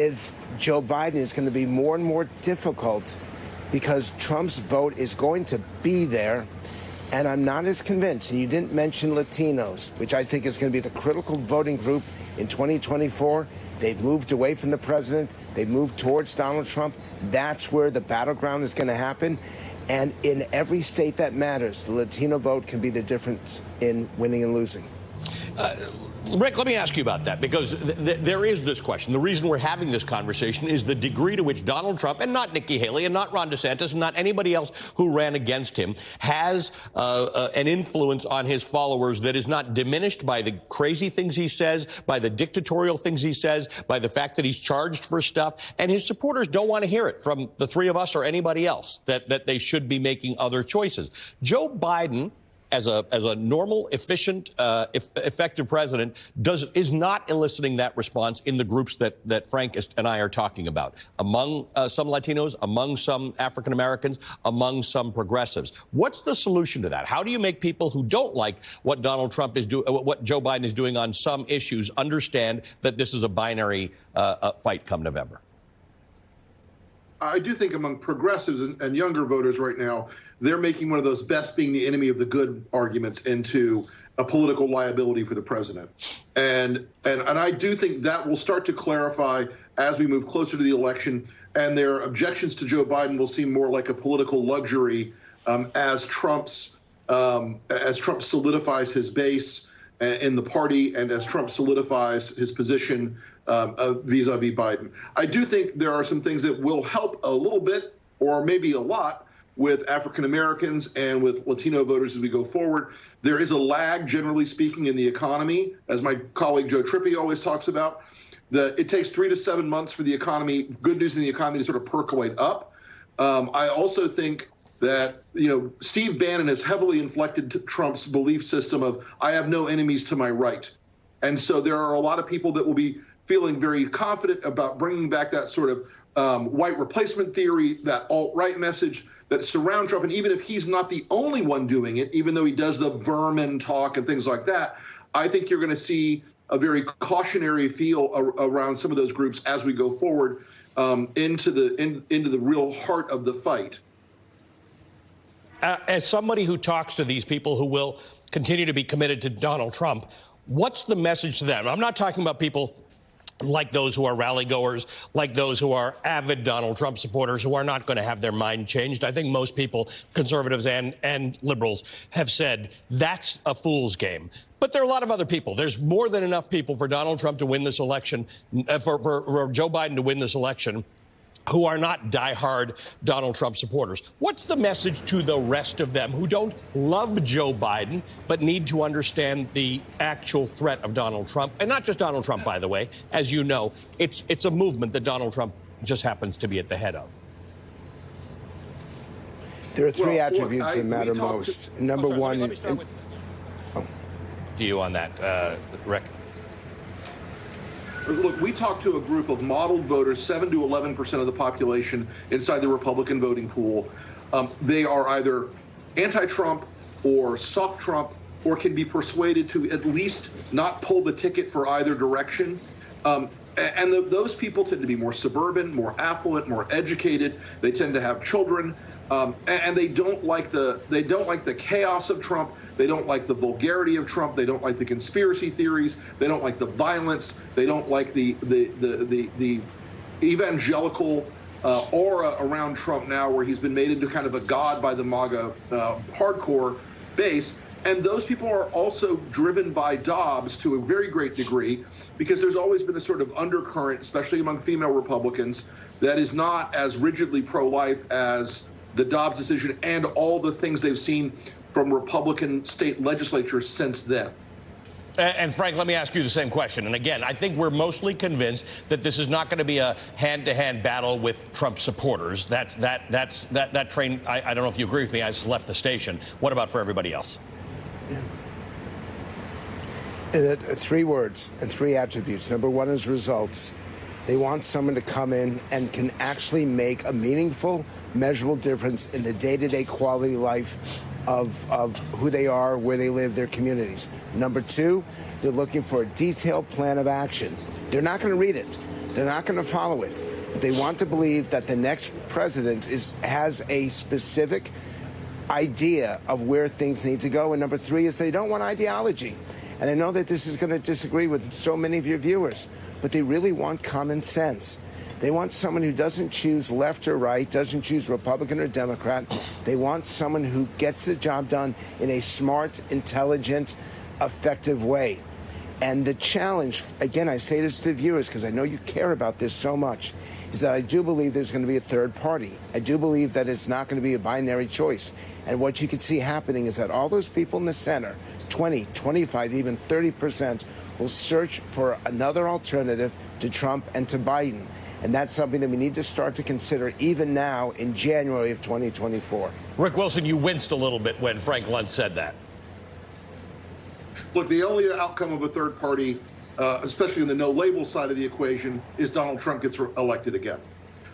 If Joe Biden is going to be more and more difficult because Trump's vote is going to be there. And I'm not as convinced. And you didn't mention Latinos, which I think is going to be the critical voting group in 2024. They've moved away from the president. They've moved towards Donald Trump. That's where the battleground is going to happen. And in every state that matters, the Latino vote can be the difference in winning and losing. Rick, let me ask you about that, because there is this question. The reason we're having this conversation is the degree to which Donald Trump, and not Nikki Haley, and not Ron DeSantis, and not anybody else who ran against him, has an influence on his followers that is not diminished by the crazy things he says, by the dictatorial things he says, by the fact that he's charged for stuff. And his supporters don't want to hear it from the three of us or anybody else, that they should be making other choices. Joe Biden, as a normal, efficient, effective president, is not eliciting that response in the groups that Frank and I are talking about, among some Latinos, among some African Americans, among some progressives. What's the solution to that? How do you make people who don't like what Donald Trump is doing, what Joe Biden is doing on some issues, understand that this is a binary fight come November? I do think among progressives and younger voters right now, they're making one of those best being the enemy of the good arguments into a political liability for the president. And I do think that will start to clarify as we move closer to the election, and their objections to Joe Biden will seem more like a political luxury as Trump solidifies his base in the party and as Trump solidifies his position vis-a-vis Biden. I do think there are some things that will help a little bit, or maybe a lot, with African Americans and with Latino voters as we go forward. There is a lag, generally speaking, in the economy, as my colleague Joe Trippi always talks about. It takes 3 to 7 months for the economy, good news in the economy, to sort of percolate up. I also think that, Steve Bannon has heavily inflected Trump's belief system of, I have no enemies to my right. And so there are a lot of people that will be feeling very confident about bringing back that sort of white replacement theory, that alt-right message that surround Trump. And even if he's not the only one doing it, even though he does the vermin talk and things like that, I think you're going to see a very cautionary feel around some of those groups as we go forward into the real heart of the fight. As somebody who talks to these people who will continue to be committed to Donald Trump, what's the message to them? I'm not talking about people like those who are rally goers, like those who are avid Donald Trump supporters who are not going to have their mind changed. I think most people, conservatives and liberals, have said that's a fool's game. But there are a lot of other people. There's more than enough people for Donald Trump to win this election, for Joe Biden to win this election, who are not diehard Donald Trump supporters. What's the message to the rest of them who don't love Joe Biden but need to understand the actual threat of Donald Trump? And not just Donald Trump, by the way. As you know, it's a movement that Donald Trump just happens to be at the head of. There are three attributes that matter most. Number one... Let me start with you on that, Rick. Look, we talked to a group of modeled voters, 7 to 11% of the population inside the Republican voting pool. They are either anti-Trump or soft Trump, or can be persuaded to at least not pull the ticket for either direction. Those people tend to be more suburban, more affluent, more educated. They tend to have children, and they don't like the chaos of Trump. They don't like the vulgarity of Trump. They don't like the conspiracy theories. They don't like the violence. They don't like the evangelical aura around Trump now, where he's been made into kind of a god by the MAGA hardcore base. And those people are also driven by Dobbs to a very great degree, because there's always been a sort of undercurrent, especially among female Republicans, that is not as rigidly pro-life as the Dobbs decision and all the things they've seen from Republican state legislatures since then. And Frank, let me ask you the same question. And again, I think we're mostly convinced that this is not going to be a hand-to-hand battle with Trump supporters. That train, I don't know if you agree with me, I just left the station. What about for everybody else? Three words and three attributes. Number one is results. They want someone to come in and can actually make a meaningful, measurable difference in the day-to-day quality life of who they are, where they live, their communities. Number two, they're looking for a detailed plan of action. They're not going to read it. They're not going to follow it. But they want to believe that the next president has a specific idea of where things need to go. And number three is they don't want ideology. And I know that this is going to disagree with so many of your viewers, but they really want common sense. They want someone who doesn't choose left or right, doesn't choose Republican or Democrat. They want someone who gets the job done in a smart, intelligent, effective way. And the challenge, again, I say this to the viewers because I know you care about this so much, is that I do believe there's going to be a third party. I do believe that it's not going to be a binary choice. And what you can see happening is that all those people in the center, 20, 25, even 30%, will search for another alternative to Trump and to Biden. And that's something that we need to start to consider even now in January of 2024. Rick Wilson, you winced a little bit when Frank Luntz said that. Look, the only outcome of a third party, especially in the no-label side of the equation, is Donald Trump gets elected again.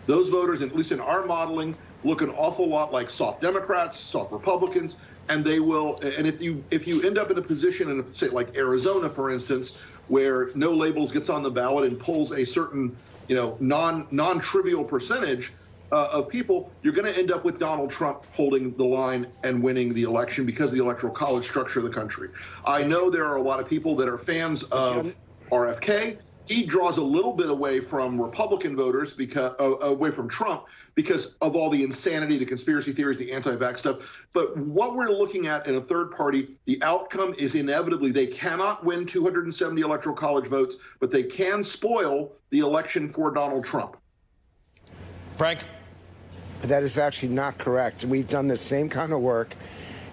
Those voters, at least in our modeling, look an awful lot like soft Democrats, soft Republicans, and they will. And if you end up in a position in, say, like Arizona, for instance, where no labels gets on the ballot and pulls a certain, non-trivial percentage of people, you're going to end up with Donald Trump holding the line and winning the election because of the electoral college structure of the country. I know there are a lot of people that are fans of RFK. He draws a little bit away from Republican voters, because away from Trump, because of all the insanity, the conspiracy theories, the anti-vax stuff. But what we're looking at in a third party, the outcome is inevitably they cannot win 270 electoral college votes, but they can spoil the election for Donald Trump. Frank? But that is actually not correct. We've done the same kind of work.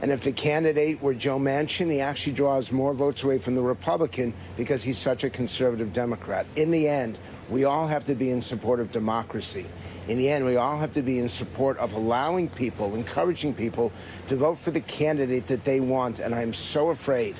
And if the candidate were Joe Manchin, he actually draws more votes away from the Republican because he's such a conservative Democrat. In the end, we all have to be in support of democracy. In the end, we all have to be in support of allowing people, encouraging people to vote for the candidate that they want. And I'm so afraid,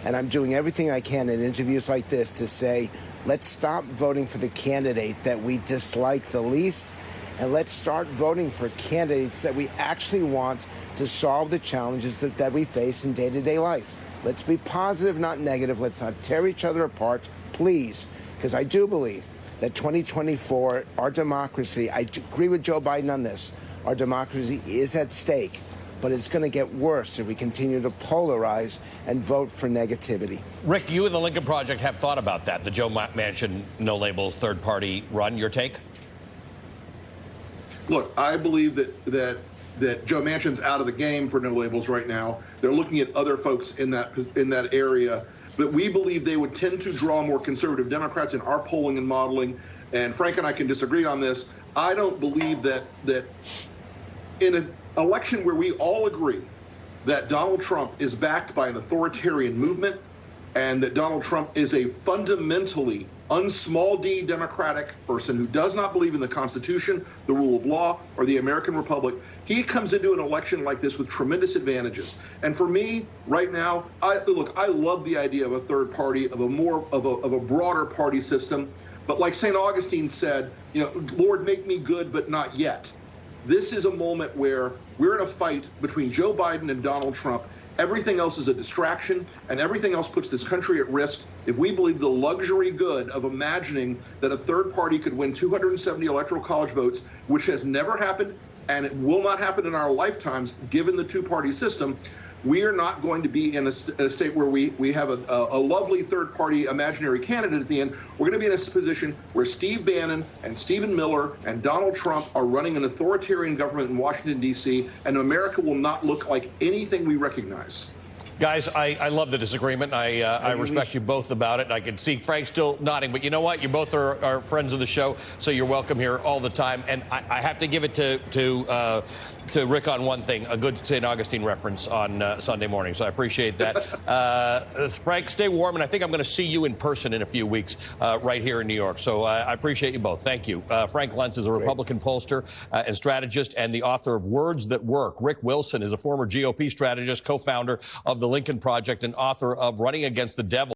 and I'm doing everything I can in interviews like this to say, let's stop voting for the candidate that we dislike the least, and let's start voting for candidates that we actually want to solve the challenges that we face in day-to-day life. Let's be positive, not negative. Let's not tear each other apart, please, because I do believe that 2024, our democracy, I agree with Joe Biden on this, our democracy is at stake, but it's going to get worse if we continue to polarize and vote for negativity. Rick, you and the Lincoln Project have thought about that, the Joe Manchin no-labels third-party run. Your take? Look, I believe that Joe Manchin's out of the game for no labels right now. They're looking at other folks in that area. But we believe they would tend to draw more conservative Democrats in our polling and modeling. And Frank and I can disagree on this. I don't believe that in an election where we all agree that Donald Trump is backed by an authoritarian movement and that Donald Trump is a fundamentally unsmall d Democratic person who does not believe in the Constitution, the rule of law, or the American Republic, he comes into an election like this with tremendous advantages. And for me, right now, I love the idea of a third party, of a broader party system. But like St. Augustine said, Lord, make me good, but not yet. This is a moment where we're in a fight between Joe Biden and Donald Trump. Everything else is a distraction, and everything else puts this country at risk if we believe the luxury good of imagining that a third party could win 270 electoral college votes, which has never happened, and it will not happen in our lifetimes, given the two-party system. We are not going to be in a state where we have a lovely third-party imaginary candidate at the end. We're going to be in a position where Steve Bannon and Stephen Miller and Donald Trump are running an authoritarian government in Washington, D.C., and America will not look like anything we recognize. Guys, I love the disagreement. I respect you both about it. I can see Frank still nodding, but you know what? You both are friends of the show, so you're welcome here all the time. And I have to give it to Rick on one thing, a good St. Augustine reference on Sunday morning, so I appreciate that. Frank, stay warm, and I think I'm going to see you in person in a few weeks right here in New York. So I appreciate you both. Thank you. Frank Luntz is a Republican pollster and strategist and the author of Words That Work. Rick Wilson is a former GOP strategist, co-founder of the Lincoln Project, and author of Running Against the Devil.